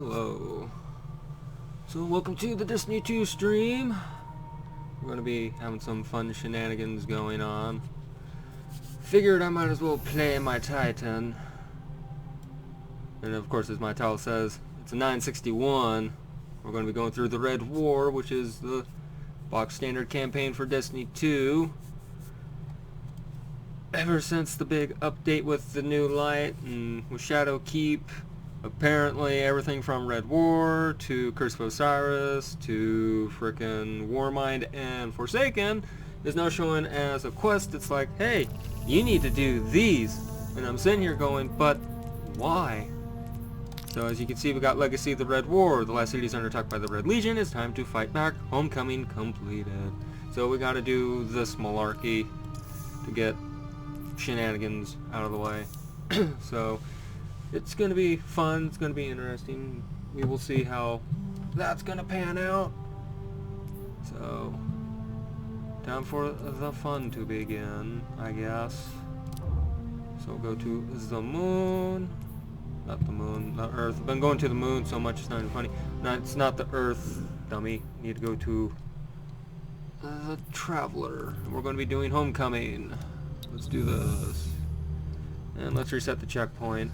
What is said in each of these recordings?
Hello. So welcome to the Destiny 2 stream. We're going to be having some fun shenanigans going on. Figured I might as well play my Titan. And of course, as my title says, it's a 961. We're going to be going through the Red War, which is the box standard campaign for Destiny 2. Ever since the big update with the new light and with Shadowkeep, apparently everything from Red War to Curse of Osiris to frickin' Warmind and Forsaken is now showing as a quest. It's like, hey, you need to do these. And I'm sitting here going, but why? So as you can see, we got Legacy of the Red War. The last city is under attack by the Red Legion. It's time to fight back. Homecoming completed. So we gotta do this malarkey to get shenanigans out of the way. So it's going to be fun, it's going to be interesting. We will see how that's going to pan out. So, time for the fun to begin, I guess. So we'll go to the moon. Not the moon, the Earth. I've been going to the moon so much it's not even funny. No, it's not the Earth, dummy. Need to go to the Traveler. We're going to be doing Homecoming. Let's do this. And let's reset the checkpoint.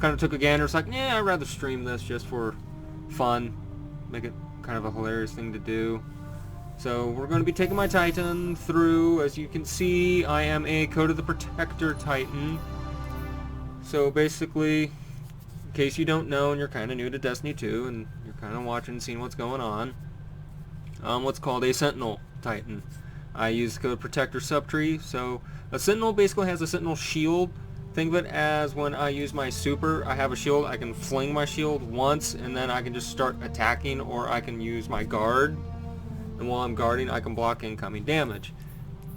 Kind of took a gander. It's like, yeah, I'd rather stream this just for fun. Make it kind of a hilarious thing to do. So we're going to be taking my Titan through. As you can see, I am a Code of the Protector Titan. So basically, in case you don't know and you're kind of new to Destiny 2 and you're kind of watching and seeing what's going on, what's called a Sentinel Titan. I use the Code Protector subtree. So a Sentinel basically has a Sentinel shield. Think of it as when I use my super, I have a shield, I can fling my shield once and then I can just start attacking, or I can use my guard, and while I'm guarding I can block incoming damage.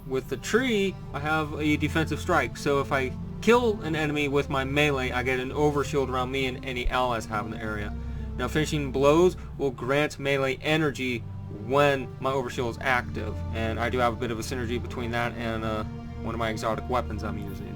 With the tree, I have a defensive strike, so if I kill an enemy with my melee, I get an overshield around me and any allies have in the area. Now finishing blows will grant melee energy when my overshield is active, and I do have a bit of a synergy between that and one of my exotic weapons I'm using.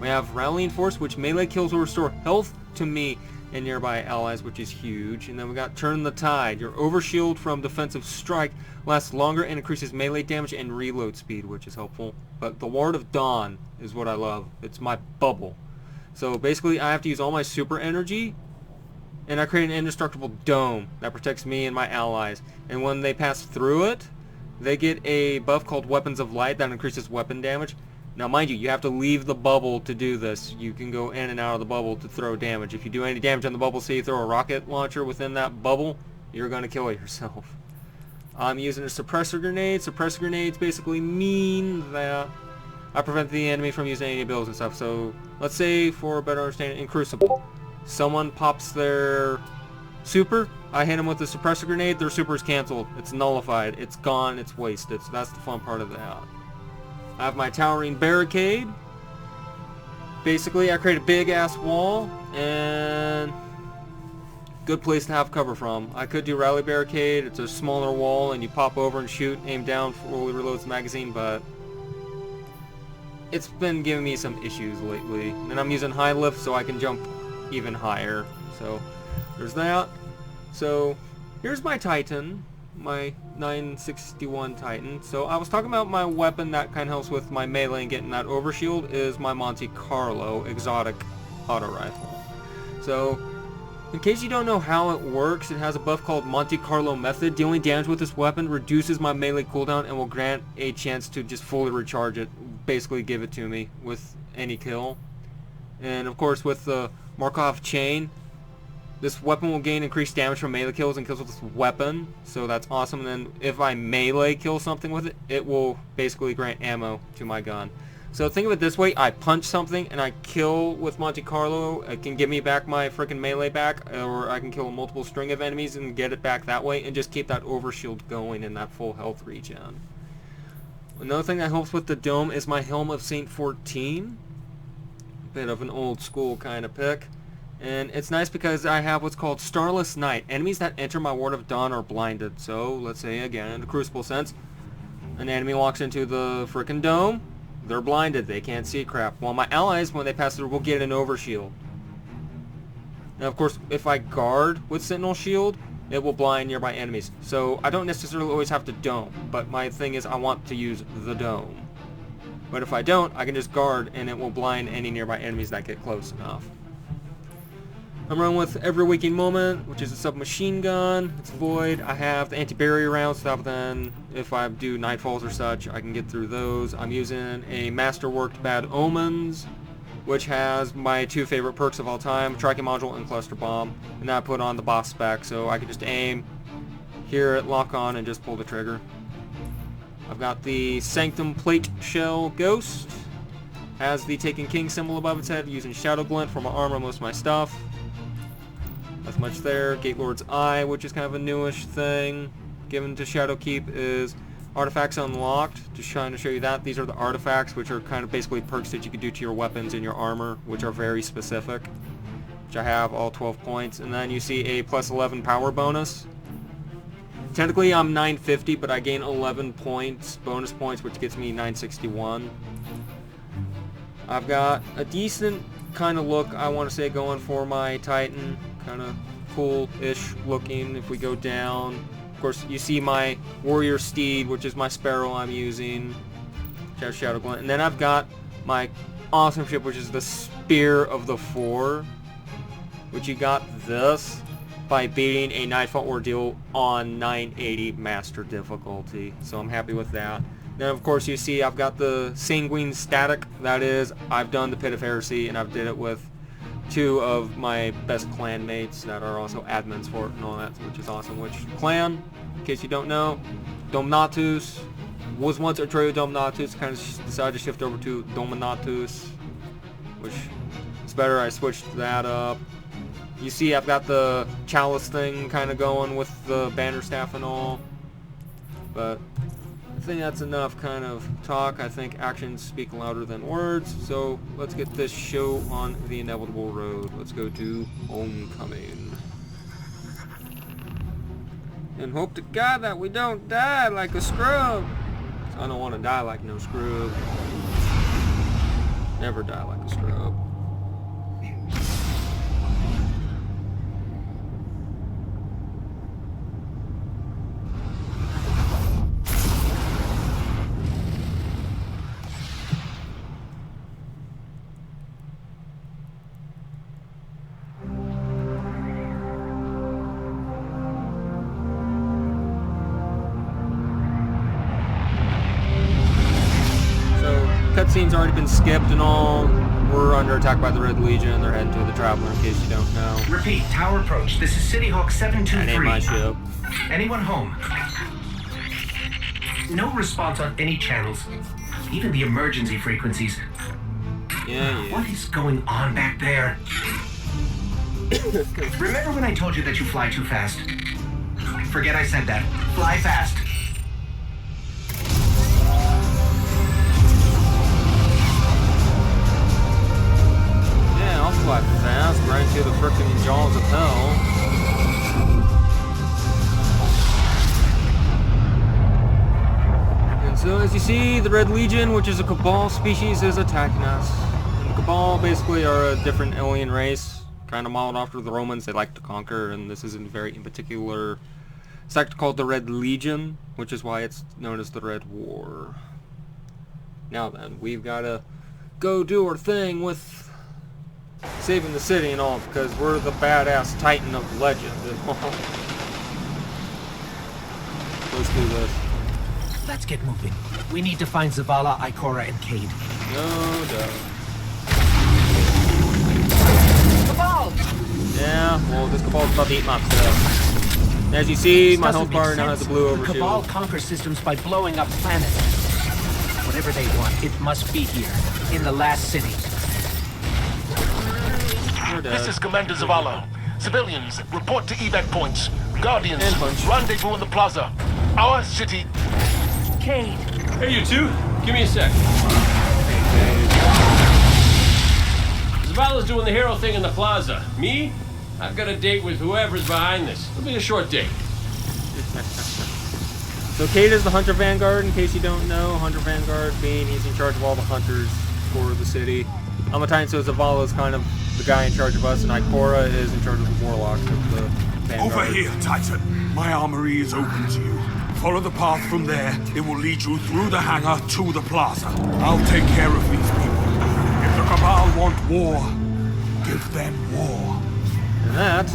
We have Rallying Force, which melee kills will restore health to me and nearby allies, which is huge. And then we got Turn the Tide. Your overshield from defensive strike lasts longer and increases melee damage and reload speed, which is helpful. But the Ward of Dawn is what I love. It's my bubble. So basically I have to use all my super energy, and I create an indestructible dome that protects me and my allies. And when they pass through it, they get a buff called Weapons of Light that increases weapon damage. Now mind you, you have to leave the bubble to do this. You can go in and out of the bubble to throw damage. If you do any damage on the bubble, say you throw a rocket launcher within that bubble, you're going to kill yourself. I'm using a suppressor grenade. Suppressor grenades basically mean that I prevent the enemy from using any abilities and stuff. So let's say, for a better understanding, in Crucible, someone pops their super, I hit them with the suppressor grenade, their super is cancelled. It's nullified. It's gone. It's wasted. So that's the fun part of that. I have my Towering Barricade. Basically, I create a big-ass wall, and good place to have cover from. I could do Rally Barricade. It's a smaller wall, and you pop over and shoot, aim down, fully reloads the magazine, but it's been giving me some issues lately. And I'm using High Lift, so I can jump even higher. So, there's that. So, here's my Titan. My 961 Titan. So I was talking about my weapon that kind of helps with my melee and getting that overshield is my Monte Carlo exotic auto rifle. So in case you don't know how it works, it has a buff called Monte Carlo Method. Dealing damage with this weapon reduces my melee cooldown and will grant a chance to just fully recharge it. Basically give it to me with any kill. And of course with the Markov chain, this weapon will gain increased damage from melee kills and kills with this weapon, so that's awesome. And then if I melee kill something with it, it will basically grant ammo to my gun. So think of it this way, I punch something and I kill with Monte Carlo, it can give me back my freaking melee back, or I can kill a multiple string of enemies and get it back that way, and just keep that overshield going in that full health regen. Another thing that helps with the dome is my Helm of Saint 14. Bit of an old school kind of pick. And it's nice because I have what's called Starless Night. Enemies that enter my Ward of Dawn are blinded. So, let's say again, in the Crucible sense, an enemy walks into the frickin' dome, they're blinded, they can't see crap. While my allies, when they pass through, will get an overshield. Now, of course, if I guard with Sentinel Shield, it will blind nearby enemies. So I don't necessarily always have to dome, but my thing is I want to use the dome. But if I don't, I can just guard and it will blind any nearby enemies that get close enough. I'm running with Every Waking Moment, which is a submachine gun. It's void. I have the anti-barrier rounds, so then if I do nightfalls or such, I can get through those. I'm using a Masterworked Bad Omens, which has my 2 favorite perks of all time, Tracking Module and Cluster Bomb. And that I put on the boss spec, so I can just aim, hear it, lock on, and just pull the trigger. I've got the Sanctum Plate Shell Ghost. Has the Taken King symbol above its head, using Shadow Glint for my armor and most of my stuff. That's much there. Gatelord's Eye, which is kind of a newish thing given to Shadowkeep, is Artifacts Unlocked. Just trying to show you that. These are the artifacts, which are kind of basically perks that you can do to your weapons and your armor, which are very specific. Which I have all 12 points. And then you see a plus 11 power bonus. Technically I'm 950, but I gain 11 points, bonus points, which gets me 961. I've got a decent kind of look, I want to say, going for my Titan. Kind of cool-ish looking if we go down. Of course, you see my Warrior Steed, which is my Sparrow I'm using. Shadow Glint. And then I've got my awesome ship, which is the Spear of the Four, which you got this by beating a Nightfall Ordeal on 980 Master difficulty. So I'm happy with that. Then of course you see I've got the Sanguine Static. That is, I've done the Pit of Heresy and I've did it with 2 of my best clan mates that are also admins for it and all that, which is awesome. Which clan, in case you don't know, Dominatus was once Arturo Dominatus, kind of decided to shift over to Dominatus, which is better. I switched that up. You see I've got the chalice thing kind of going with the banner staff and all. But I think that's enough kind of talk. I think actions speak louder than words. So let's get this show on the inevitable road. Let's go to Homecoming. And hope to God that we don't die like a scrub. I don't want to die like no scrub. Never die like a scrub. Cutscene's already been skipped and all. We're under attack by the Red Legion. They're heading to the Traveler, in case you don't know. Repeat, tower approach. This is City Hawk 723. That ain't my ship. Anyone home? No response on any channels. Even the emergency frequencies. Yeah. What is going on back there? Remember when I told you that you fly too fast? Forget I said that. Fly fast. Fly fast, right into the frickin' jaws of hell. And so as you see, the Red Legion, which is a Cabal species, is attacking us. And the Cabal basically are a different alien race, kind of modeled after the Romans. They like to conquer, and this is in very in particular sect called the Red Legion, which is why it's known as the Red War. Now then, we've got to go do our thing with saving the city and all, because we're the badass Titan of legend. Let's do this. Let's get moving. We need to find Zavala, Ikora, and Cade. No doubt. Cabal! Yeah, well, this Cabal's about to eat my stuff. As you see, my health bar now has a blue The Cabal overshield. conquers systems by blowing up planets. Whatever they want, it must be here, in the last city. This is Commander Zavala. Civilians, report to evac points. Guardians, rendezvous in the plaza. Our city. Cade! Hey, you two. Give me a sec. Zavala's doing the hero thing in the plaza. Me? I've got a date with whoever's behind this. It'll be a short date. So Cade is the Hunter Vanguard, in case you don't know. Hunter Vanguard being he's in charge of all the hunters for the city. I'm a Titan, so Zavala is kind of the guy in charge of us, and Ikora is in charge of the warlocks of the Vanguard. Over here, Titan. My armory is open to you. Follow the path from there. It will lead you through the hangar to the plaza. I'll take care of these people. If the Cabal want war, give them war. And that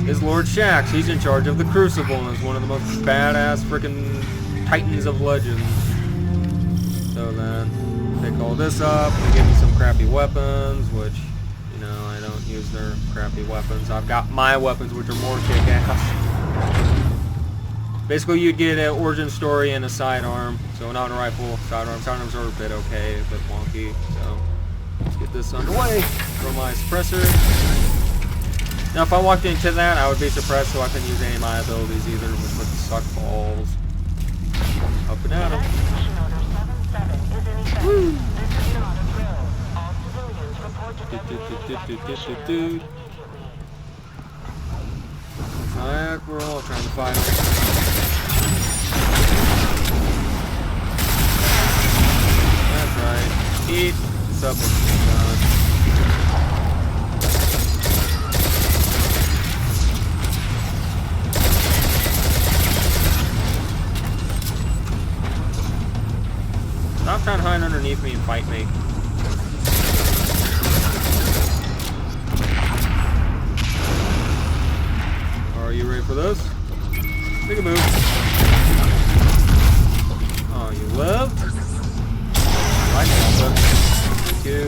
is Lord Shaxx. He's in charge of the Crucible and is one of the most badass freaking titans of legend. So then, pick all this up. They give me some crappy weapons, which, you know, I don't use their crappy weapons. I've got my weapons, which are more kick-ass. Basically, you'd get an origin story and a sidearm. So an auto rifle, sidearm. Sidearms are a bit okay, a bit wonky. So let's get this underway. Throw my suppressor. Now, if I walked into that, I would be suppressed, so I couldn't use any of my abilities either, which would suck balls. Up and at 'em. Woo! Like we're all trying to fight him. That's right. Eat submachine gun. Stop trying to hide underneath me and fight me. Are you ready for this? Make a move. Oh, you lived? Right now, but thank you.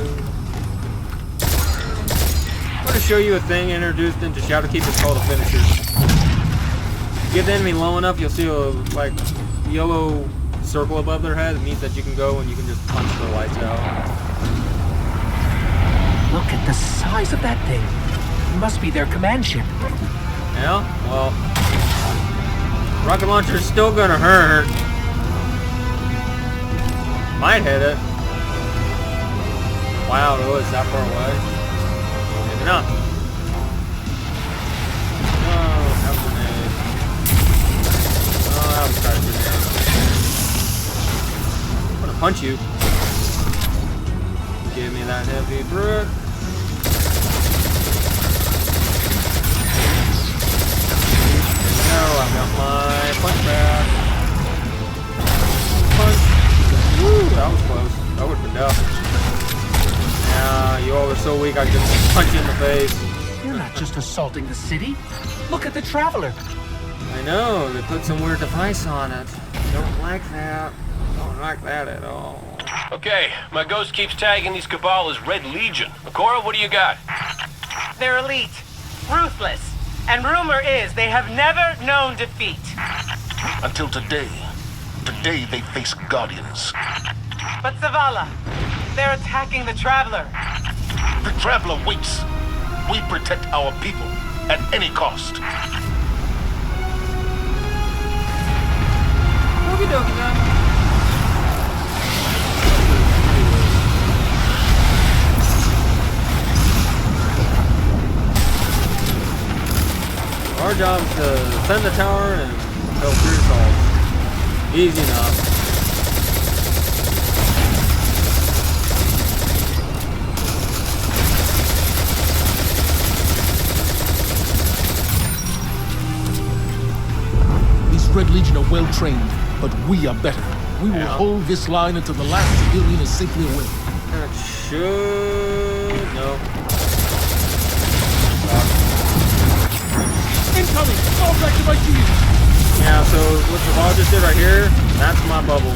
I'm going to show you a thing introduced into Shadowkeep. It's called a finisher. Get the enemy low enough, you'll see a like yellow circle above their head. It means that you can go and you can just punch the lights out. Look at the size of that thing. It must be their command ship. Yeah? Well, rocket launcher's still gonna hurt. Might hit it. Wow, it was that far away. Maybe not. Oh, that was a grenade. Oh, that was kind of grenade. I'm gonna punch you. Give me that heavy brick. No, I've got my punch back. Punch. Woo, that was close. That would have been tough. Yeah, you all are so weak I could just punch you in the face. You're not just assaulting the city. Look at the Traveler. I know, they put some weird device on it. Don't like that. Don't like that at all. Okay, my ghost keeps tagging these Cabal as Red Legion. Ikora, what do you got? They're elite, ruthless, and rumor is they have never known defeat. Until today. Today they face Guardians. But Zavala, they're attacking the Traveler. The Traveler waits. We protect our people at any cost. Okie dokie then. Our job is to defend the tower and help free assault. Easy enough. These Red Legion are well trained, but we are better. We will hold this line until the last civilian is safely away. That should... no. Incoming! Fall back to my keys! Yeah, so what Zavala just did right here, that's my bubble.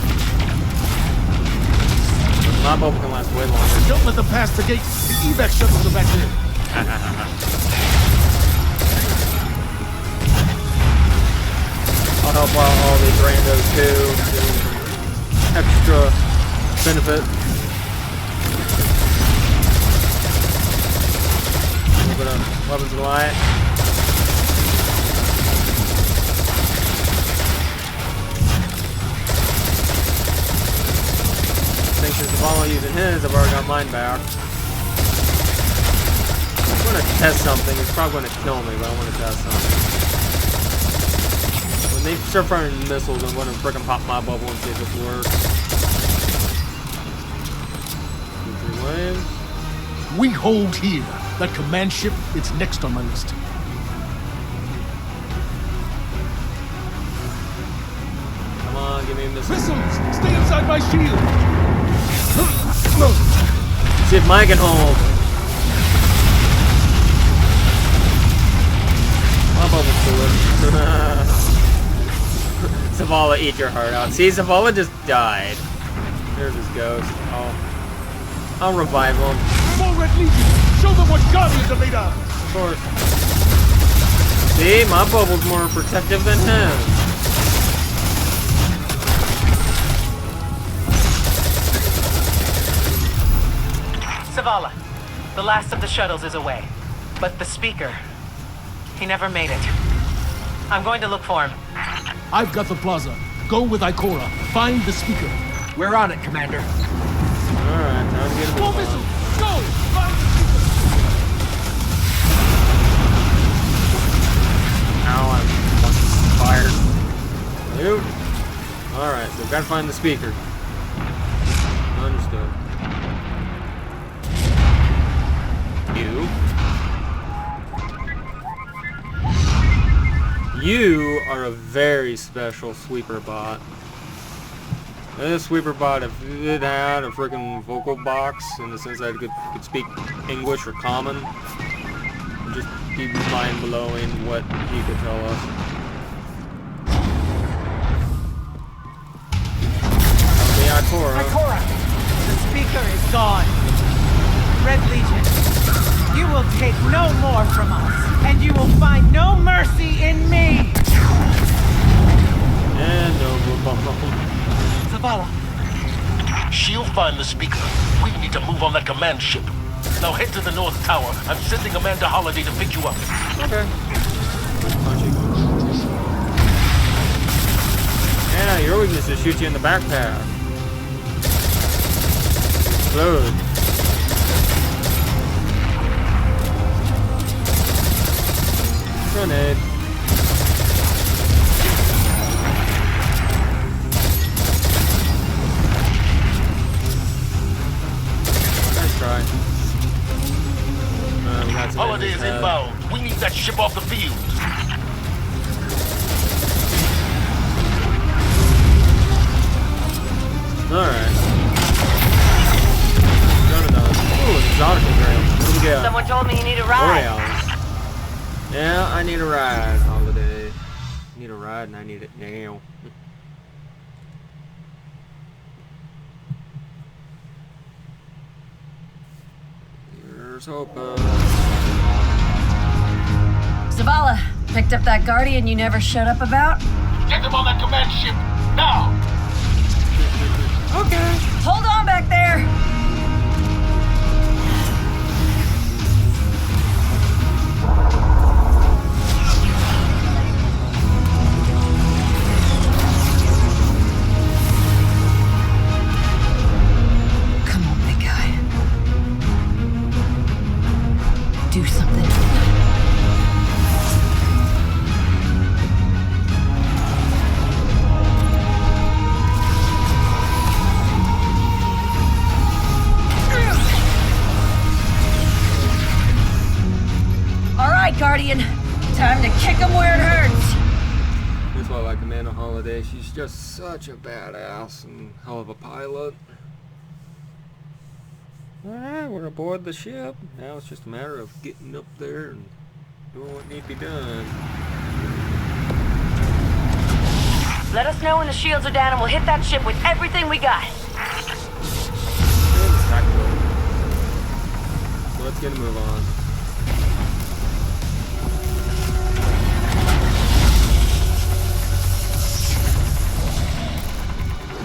My bubble can last way longer. Don't let them pass the gate. The evac shuttles are back there. I'll help out all these randos too. Extra benefit. A little bit of weapons of light. Since Zavala using his, I've already got mine back. I'm going to test something. It's probably going to kill me, but I want to test something. When they start firing missiles, I'm going to frickin' pop my bubble and see if this works. 2, 3 waves. We hold here. That command ship, it's next on my list. Come on, give me a missile. Missiles! Stay inside my shield! See if mine can hold. My bubble's cool. Zavala, eat your heart out. See, Zavala just died. There's his ghost. I'll revive him. More Red Legion! Show them what Guardians are made of! Of course. See, my bubble's more protective than him. Zavala, the last of the shuttles is away. But the speaker, he never made it. I'm going to look for him. I've got the plaza. Go with Ikora. Find the speaker. We're on it, Commander. Alright, time to get him. More missiles! Go! Find the speaker! Ow, I'm fucking fired. Nope. Alright, so we've got to find the speaker. Understood. You are a very special sweeper bot. This sweeper bot, if it had a freaking vocal box, in the sense that it could speak English or Common, it'd just be mind-blowing what he could tell us. The Ikora. Ikora, the speaker is gone. Red Legion, you will take no more from us, and you will find no mercy in me. And over. Zavala. She'll find the speaker. We need to move on that command ship. Now head to the North Tower. I'm sending Amanda Holiday to pick you up. Okay. Yeah, your weakness is shoot you in the backpack. Explode. Grenade. Nice try. We got some Holiday is enemies, inbound. We need that ship off the field. Alright. Ooh, an exotic grail. What do we got? Someone told me you need a ride. Borealis. Yeah, I need a ride, Holiday. I need a ride and I need it now. Here's hoping. Zavala, picked up that Guardian you never showed up about? Get them on that command ship, now! Okay. Hold on back there! Come on, big guy. Do something. Guardian, time to kick him where it hurts. That's why I like Amanda Holiday. She's just such a badass and hell of a pilot. Alright, we're aboard the ship. Now it's just a matter of getting up there and doing what needs to be done. Let us know when the shields are down and we'll hit that ship with everything we got. So let's get a move on.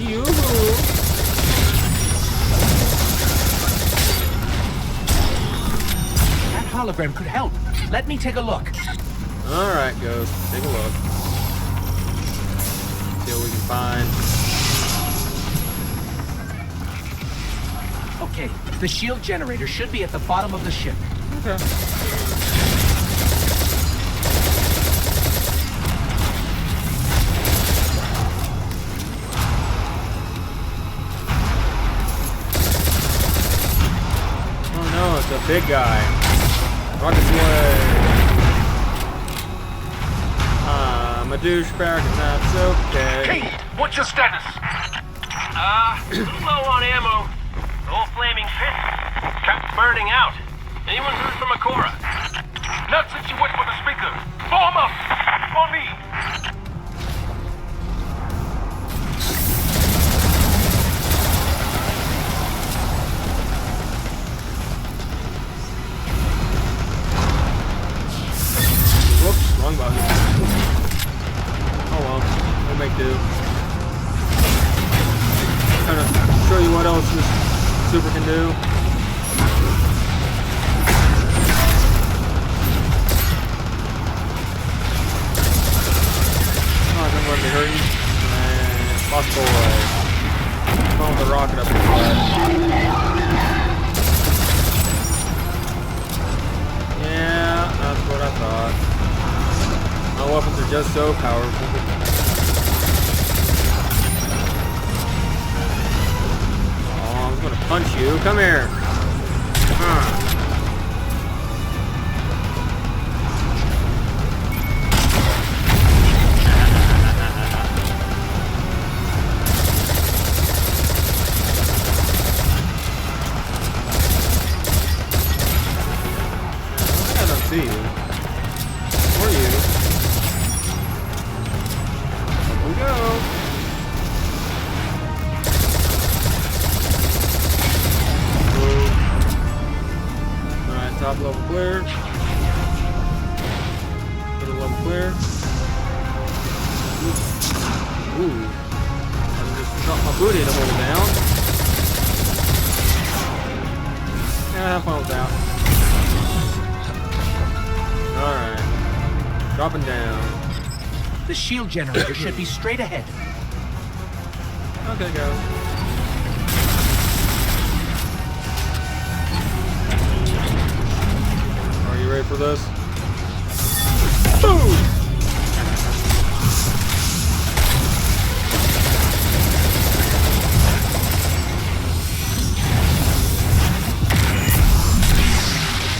Yoo-hoo! That hologram could help. Let me take a look. Alright, Ghost. Take a look. See what we can find. Okay, the shield generator should be at the bottom of the ship. Okay. Oh no, it's a big guy. douchebag, and that's okay. Kate, what's your status? Low on ammo. The whole flaming pit kept burning out. Anyone heard from Akora? Not since you went for the speaker. Form up! On me! Whoops, wrong button. Oh well, we'll make do. Kind of show you what else this super can do. Oh, I'm going to be hurting. And possible phone with a rocket up in his butt. Yeah, that's what I thought. My weapons are just so powerful. Oh, I'm gonna punch you. Come here. I don't see you. Or you. Up we go. Alright, top level clear. Middle level clear. Ooh. I just dropped my booty to hold it down. Yeah, have fun with that. Alright. Dropping down. The shield generator should be straight ahead. Okay, go. Are you ready for this? Boom!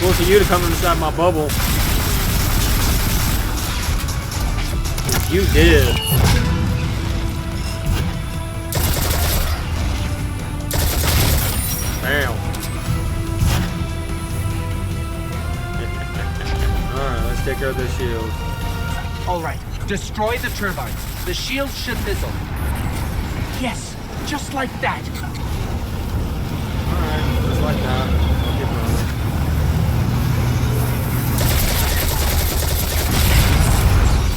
Forcing you to come inside my bubble. You did. Bam. Alright, let's take care of this shield. All right, destroy the turbines. The shield should fizzle. Yes, just like that. Alright, just like that. I'll keep running.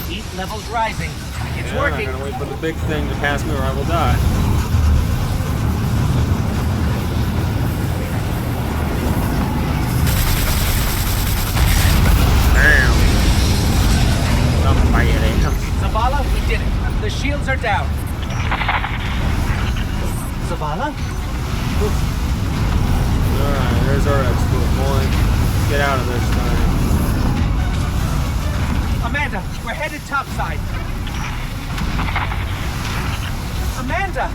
Heat levels rising. It's Yeah, working. I'm not gonna wait for the big thing to pass me or I will die. Damn. Somebody. Zavala, we did it. The shields are down. Zavala? Alright, there's our export point. Let's get out of this thing. Amanda, we're headed topside. Amanda!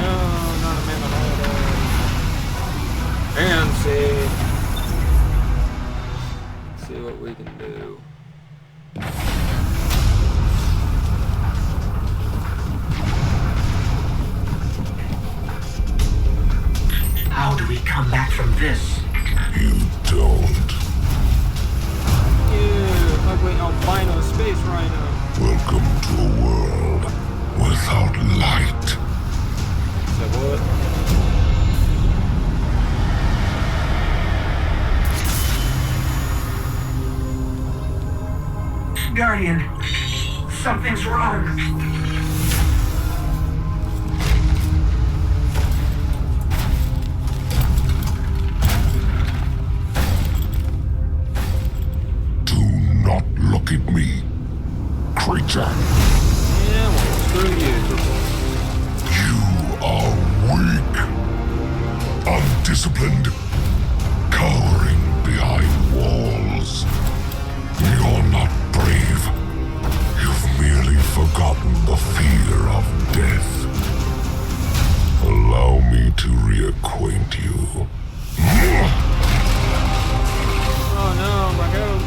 No, not Amanda Holiday. And see. Let's see what we can do. How do we come back from this? You don't. Yeah, ugly albino space rhino. Welcome to a world without light. Say what? Guardian, something's wrong. Do not look at me, creature. Yeah, well, screw you. You are weak, undisciplined, cowering behind walls. You're not brave. You've merely forgotten the fear of death. Allow me to reacquaint you. Oh no, my ghost.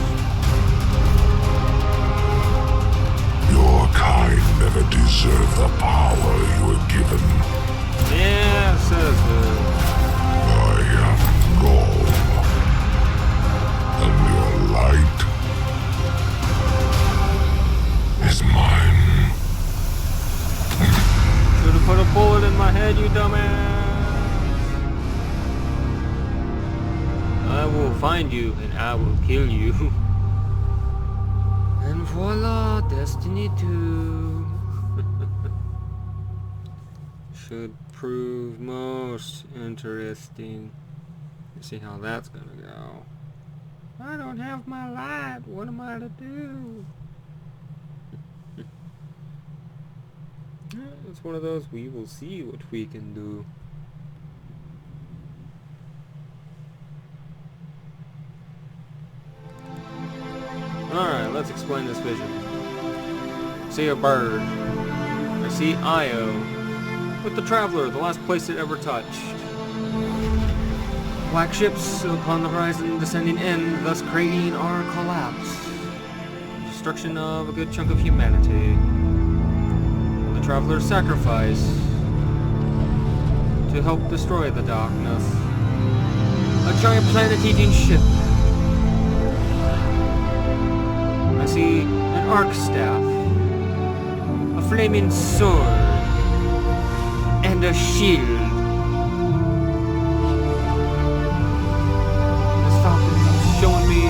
Preserve the power you were given. Yeah, says I am Gaul. And your light is mine. Should have put a bullet in my head, you dumbass. I will find you and I will kill you. And voila, Destiny 2. Should prove most interesting. Let's see how that's gonna go. I don't have my light. What am I to do? It's one of those, we will see what we can do. Alright, let's explain this vision. See a bird. I see Io with the Traveler, the last place it ever touched. Black ships upon the horizon descending in, thus creating our collapse. Destruction of a good chunk of humanity. The Traveler's sacrifice to help destroy the darkness. A giant planet-eating ship. I see an arc staff, a flaming sword, and a shield. This falcon is showing me,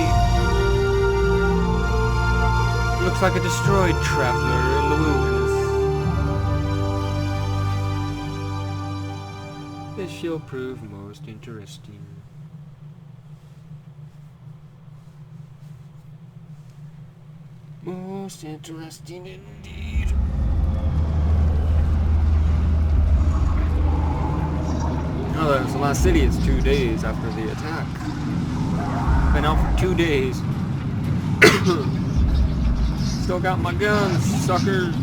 looks like a destroyed traveler in the wilderness. This shall prove most interesting. Most interesting indeed. Oh, that's the last city. It's 2 days after the attack. Been out for 2 days. Still got my guns, suckers.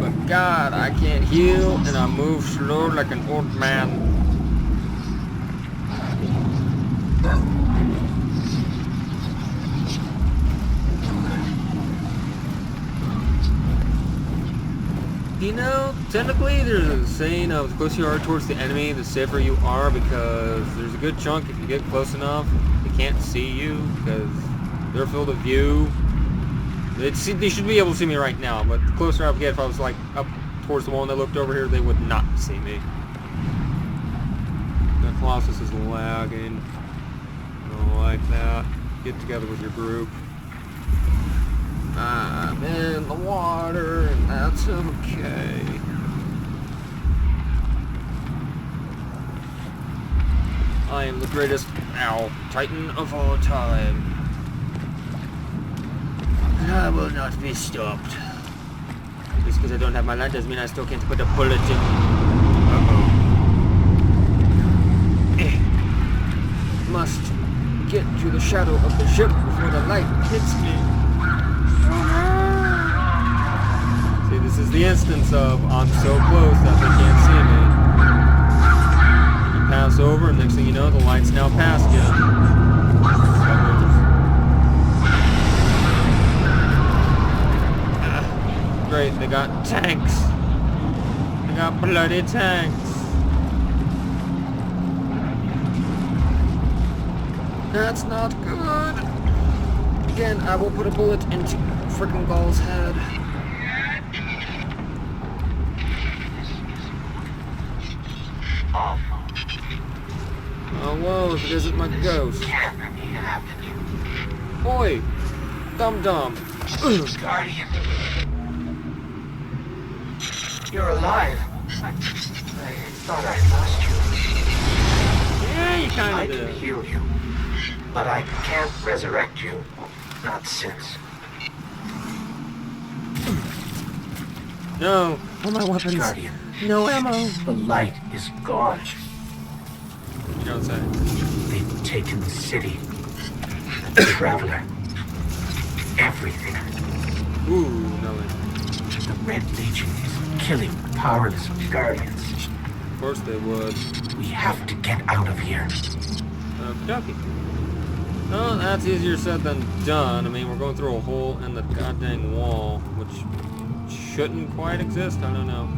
But God, I can't heal, and I move slow like an old man. You know, technically there's a saying of the closer you are towards the enemy, the safer you are, because there's a good chunk, if you get close enough, they can't see you, because their field of view, they should be able to see me right now, but the closer I would get, if I was like up towards the wall and they looked over here, they would not see me. The Colossus is lagging. I don't like that. Get together with your group. I'm in the water, and that's okay. I am the greatest Titan of all time. And I will not be stopped. Just because I don't have my light doesn't mean I still can't put a bullet in. Uh-oh. Must get to the shadow of the ship before the light hits me. See, this is the instance of I'm so close that they can't see me. You pass over, and next thing you know, the light's now past you. Great, they got tanks. They got bloody tanks. That's not good. Again, I will put a bullet into frickin' Gaul's head. Oh, whoa, if it isn't my ghost. Oi! Dum-dum. Guardian. You're alive. I thought I lost you. Yeah, you I kinda can did. heal you, but I can't resurrect you. Not since. No. All my weapons. Guardian. No ammo. The light is gone. You don't say. They've taken the city. The Traveler. Everything. Ooh, no. The Red Legion is killing powerless Guardians. Of course they would. We have to get out of here. Okey-dokey. Well, that's easier said than done. I mean, we're going through a hole in the goddamn wall, which shouldn't quite exist. I don't know.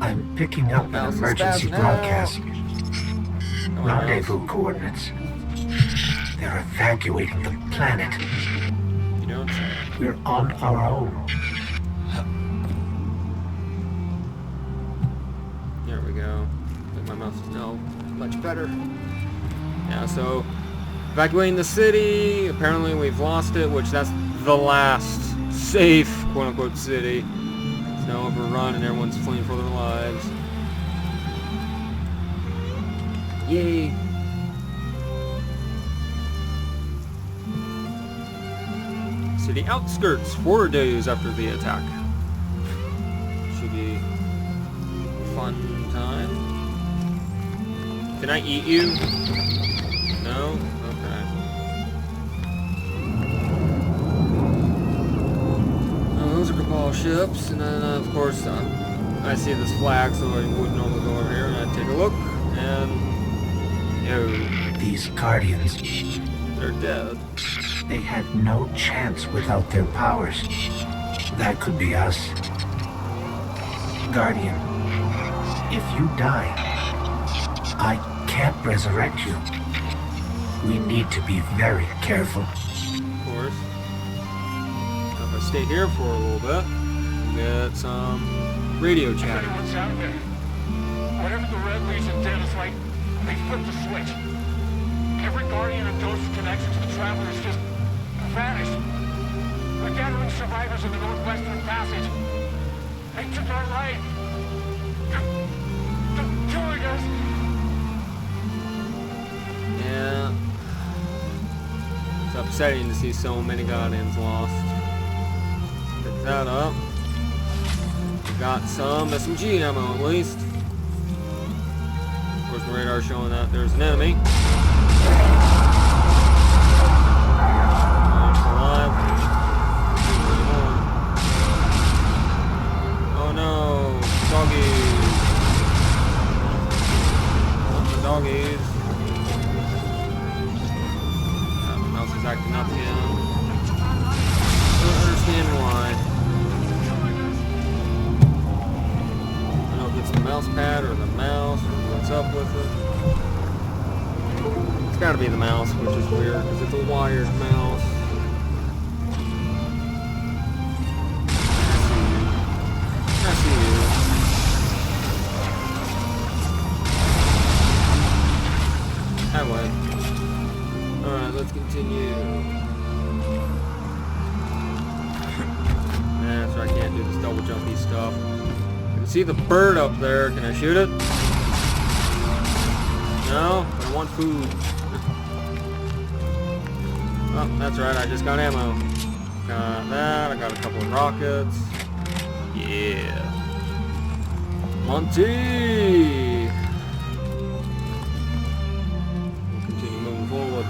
I'm picking up an Mouse is emergency spazzing out. broadcast. Come on, mouse. Rendezvous coordinates. They're evacuating the planet. You don't say. We're on our own. There we go. I think my mouse is now much better. Yeah, so evacuating the city. Apparently we've lost it, which that's the last safe, quote-unquote, city. It's now overrun and everyone's fleeing for their lives. Yay! City outskirts 4 days after the attack. Should be a fun time. Can I eat you? No? Okay. Those are Cabal ships, and then of course I see this flag, so I would normally go over here and I'd take a look, and no, These Guardians, they're dead. they had no chance without their powers. That could be us. Guardian, if you die, I can't resurrect you. We need to be very careful. Of course. Now if I stay here for a little bit, get some radio chatting. Everyone's out there. Whatever the Red Legion did is like they flipped the switch. Every Guardian and Ghost connection to the Travelers just vanished. We're gathering survivors in the Northwestern Passage. They took our light. They're killing us. Yeah. It's upsetting to see so many Guardians lost. Pick that up. We got some SMG ammo at least. Of course, the radar showing that there's an enemy. Alive. Oh no, doggies. Not the doggies. My mouse is acting up again. Don't understand why. I don't know if it's the mouse pad or the mouse or what's up with it. It's gotta be the mouse, which is weird because it's a wired mouse. I see you. I win. Alright, let's continue. That's right, I can't do this double jumpy stuff. I can see the bird up there. Can I shoot it? No? But I want food. Oh, that's right, I just got ammo. Got that, I got a couple of rockets. Yeah. Monty! We'll continue moving forward.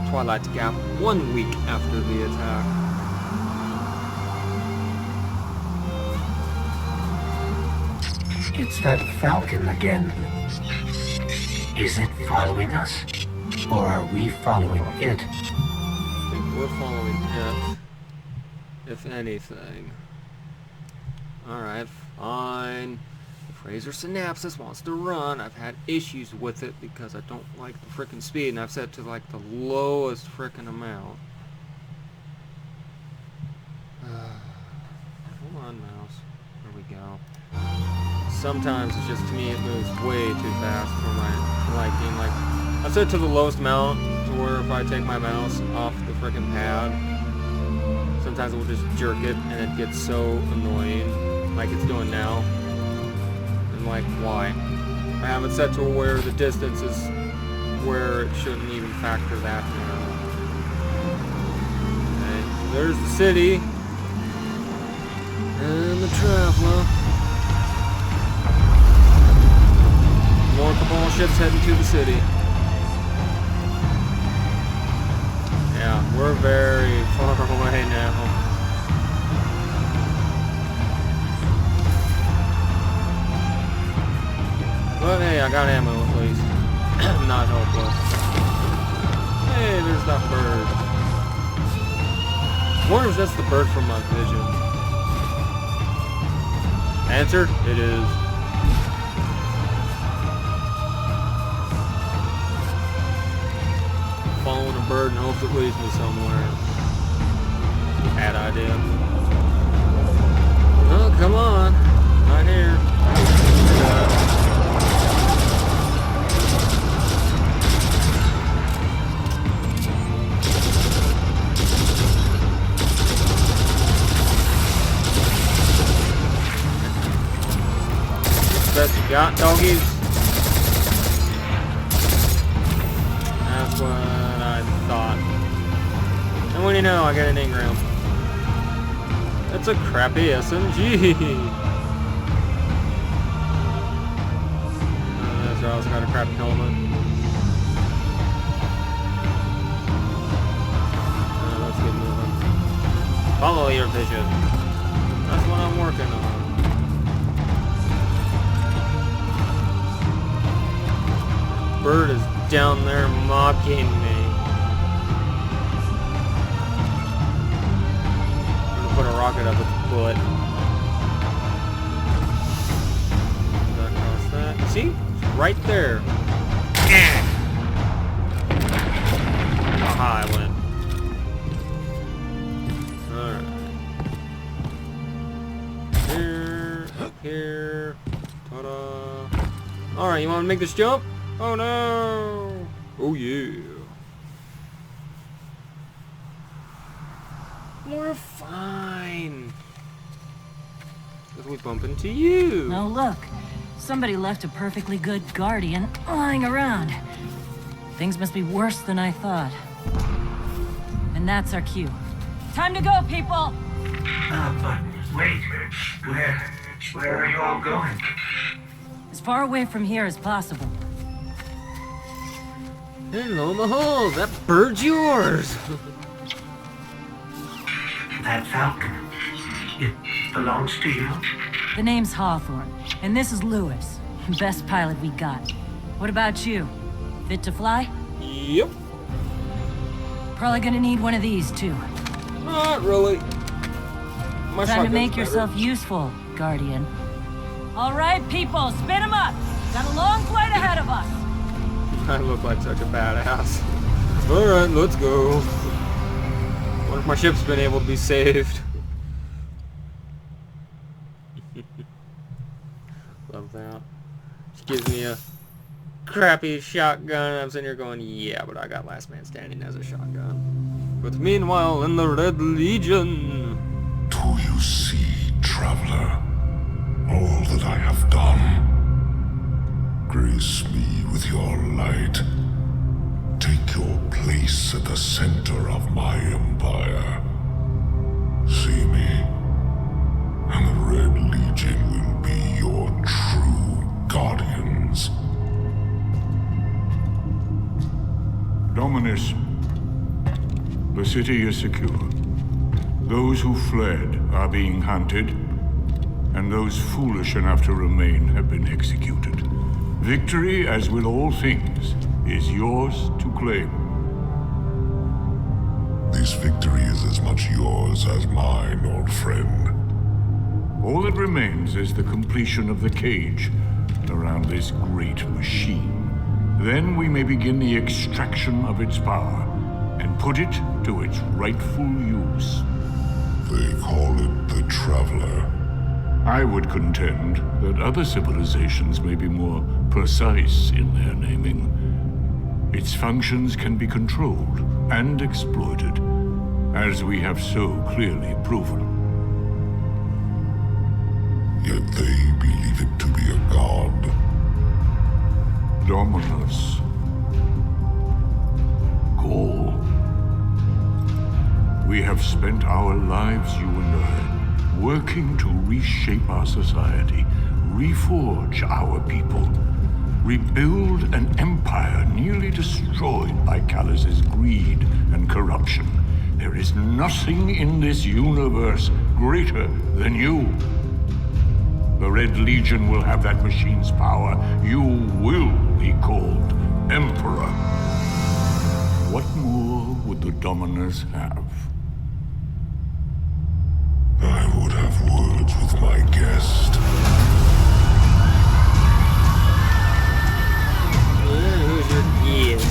Twilight Gap, 1 week after the attack. It's that Falcon again. Is it following us? Or are we following it? I think we're following it, if anything. Alright, fine. If Razor Synapses wants to run, I've had issues with it because I don't like the frickin' speed, and I've set it to like the lowest frickin' amount. Come on, mouse. There we go. Sometimes it's just, to me, it moves way too fast for my liking. Like, I set it to the lowest amount to where if I take my mouse off the frickin' pad, sometimes it will just jerk it and it gets so annoying, like it's doing now. And like, why? I have it set to where the distance is where it shouldn't even factor that in. Okay, so there's the city. And the Traveler. More Cabal ships heading to the city. Yeah, we're very far away now. But hey, I got ammo at least. I'm not hopeless. Hey, there's that bird. wonder if that's the bird from my vision. Answer, it is. Following a bird and hope it leads me somewhere. Bad idea. Oh, come on. Not here. Best you got, doggies? That's what I thought. And what do you know, I got an engram. That's a crappy SMG. That's right, I also got a crappy helmet. Let's get moving. Follow your vision. That's what I'm working on. Bird is down there mocking me. I'm gonna put a rocket up its butt. Across that. See? It's right there. Aha, I went. Alright. Here, up here. Ta-da. Alright, you wanna make this jump? Oh no! Oh yeah. We're fine. Because we bump into you. Oh look, somebody left a perfectly good guardian lying around. Things must be worse than I thought. And that's our cue. Time to go, people! But wait, where are you all going? As far away from here as possible. And lo and behold, that bird's yours! That falcon, it belongs to you? The name's Hawthorne, and this is Lewis. Best pilot we got. What about you? Fit to fly? Yep. Probably gonna need one of these, too. Not really. My Time to make better. yourself useful, Guardian. All right, people, spin 'em up! Got a long flight ahead of us! I look like such a badass. Alright, let's go. Wonder if my ship's been able to be saved. Love that. She gives me a crappy shotgun. I'm sitting here going, yeah, but I got Last Man Standing as a shotgun. But meanwhile, in the Red Legion... Do you see, traveler, all that I have done? Grace me with your light. Take your place at the center of my empire. See me, and the Red Legion will be your true guardians. Dominus, the city is secure. Those who fled are being hunted, and those foolish enough to remain have been executed. Victory, as with all things, is yours to claim. This victory is as much yours as mine, old friend. All that remains is the completion of the cage around this great machine. Then we may begin the extraction of its power and put it to its rightful use. They call it the Traveler. I would contend that other civilizations may be more precise in their naming. Its functions can be controlled and exploited, as we have so clearly proven. Yet they believe it to be a god. Dominus. Gaul. We have spent our lives, you and I, working to reshape our society, reforge our people, rebuild an empire nearly destroyed by Callus's greed and corruption. There is nothing in this universe greater than you. The Red Legion will have that machine's power. You will be called Emperor. What more would the Dominus have? words with my guest. Who's your guest?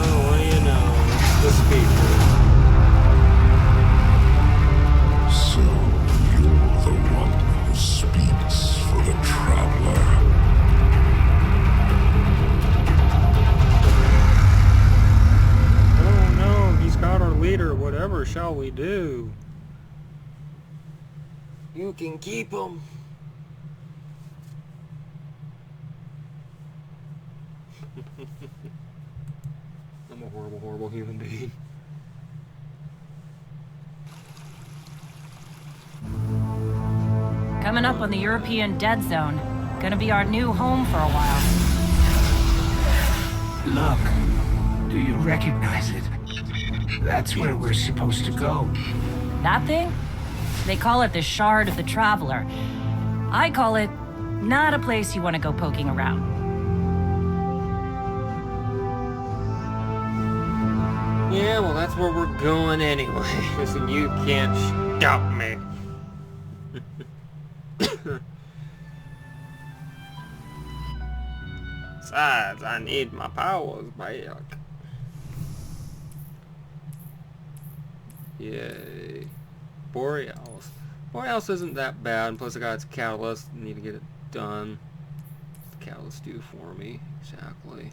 Oh, what do you know? The speaker. So, you're the one who speaks for the Traveler. Oh no, he's got our leader. Whatever shall we do? You can keep him. I'm a horrible, horrible human being. Coming up on the European Dead Zone. Gonna be our new home for a while. Look, do you recognize it? That's where we're supposed to go. That thing? They call it the Shard of the Traveler. I call it not a place you want to go poking around. Yeah, well, that's where we're going anyway. Listen, you can't stop me. Besides, I need my powers back. Yay. Borealis. Borealis isn't that bad, and plus I got its catalyst. Need to get it done. What's the catalyst do for me? Exactly.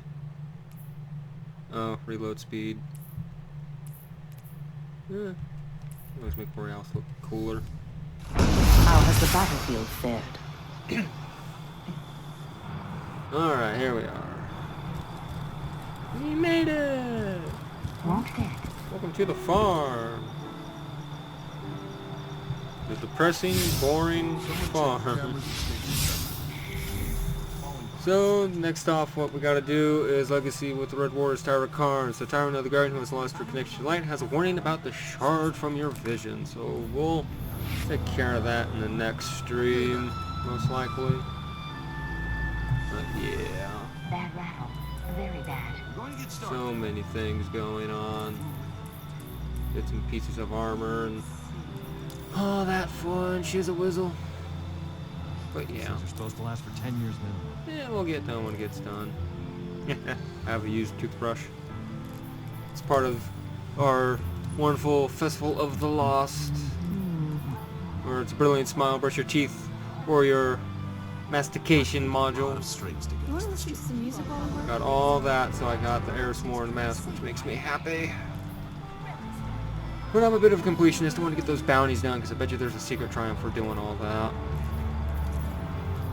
Oh, reload speed. Yeah. Always make Borealis look cooler. How has the battlefield fared? Alright, here we are. We made it! Welcome to the farm. The depressing, boring farm. So, next off, what we gotta do is Legacy with the Red Warriors, Tyra Karn. So, Tyra, another guardian who has lost her connection to light, has a warning about the shard from your vision. So, we'll take care of that in the next stream, most likely. But yeah. Bad rattle. Very bad. So many things going on. Get some pieces of armor and oh, that fun. She's a whizzle. But yeah. These are supposed to last for 10 years now. Yeah, we'll get done when it gets done. I have a used toothbrush. It's part of our wonderful Festival of the Lost, where it's a brilliant smile, brush your teeth, or your mastication module. Got all that, so I got the Erismore mask, which makes me happy. But I'm a bit of a completionist. I want to get those bounties done, because I bet you there's a secret triumph for doing all that.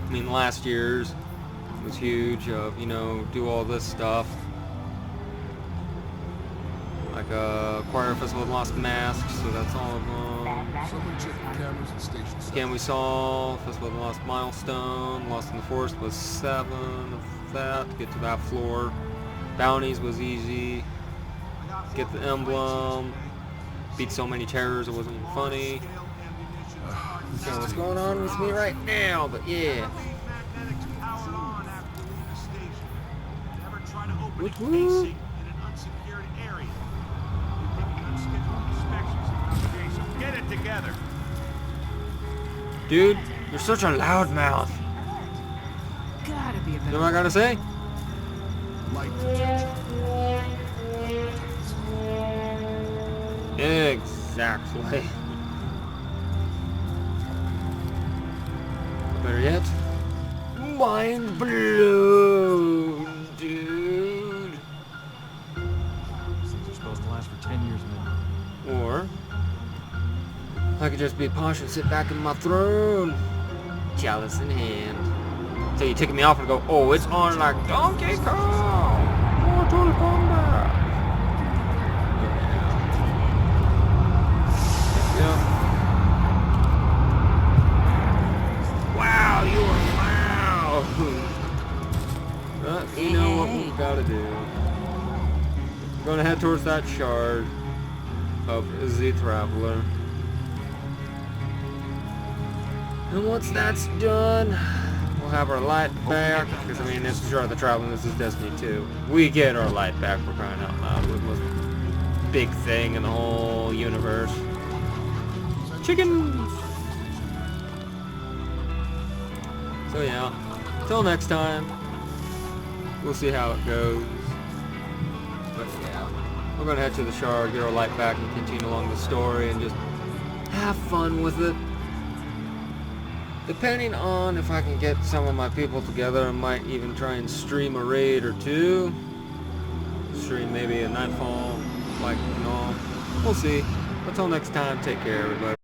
I mean, last year's was huge of, you know, do all this stuff. Like acquire Festival of Lost masks, so that's all of them. Can we solve Festival of the Lost milestone? Lost in the Forest was 7 of that to get to that floor. Bounties was easy. Get the emblem. Beat so many terrors it wasn't even funny. So what's going on with me right now? But yeah. Woo-hoo. Get it together. Dude, you're such a loudmouth. Gotta be a You better. know what I gotta say? Exactly. Better yet, mind blown, dude. These things are supposed to last for 10 years now. Or I could just be posh and sit back in my throne, chalice in hand. So you taking me off and go, oh, it's on like Donkey Kong, Mortal Kombat. Yeah. Wow, you are loud. But you know what we've got to do. We're gonna head towards that shard of the Traveler. And once that's done, we'll have our light back, because I mean, it's sure the traveling, this is Destiny 2. We get our light back for crying out loud. It was the most big thing in the whole universe. Chickens! So yeah, till next time, we'll see how it goes. But yeah, we're gonna head to the Shard, get our light back, and continue along the story, and just have fun with it. Depending on if I can get some of my people together, I might even try and stream a raid or two. Stream maybe a Nightfall, like, you know. We'll see. Until next time, take care, everybody.